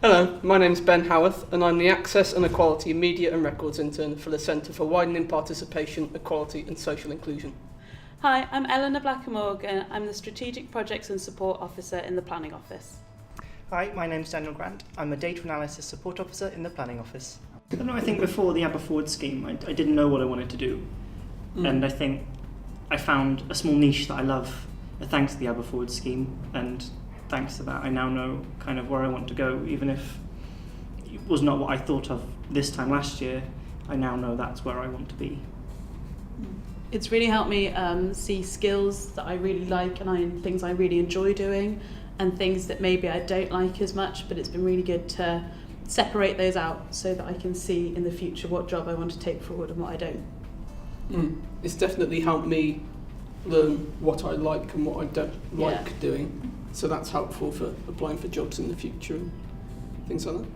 Hello, my name is Ben Howarth and I'm the Access and Equality Media and Records Intern for the Centre for Widening Participation, Equality and Social Inclusion. Hi, I'm Eleanor Blackamorgan. I'm the Strategic Projects and Support Officer in the Planning Office. Hi, my name's Daniel Grant. I'm a Data Analysis Support Officer in the Planning Office. I don't know, I think before the Aber Forward scheme, I didn't know what I wanted to do. And I think I found a small niche that I love thanks to the Aber Forward scheme, and thanks to that I now know kind of where I want to go. Even if it was not what I thought of this time last year, I now know that's where I want to be. It's really helped me see skills that I really like and things I really enjoy doing, and things that maybe I don't like as much, but it's been really good to separate those out so that I can see in the future what job I want to take forward and what I don't. It's definitely helped me learn what I like and what I don't like doing, so that's helpful for applying for jobs in the future and things like that.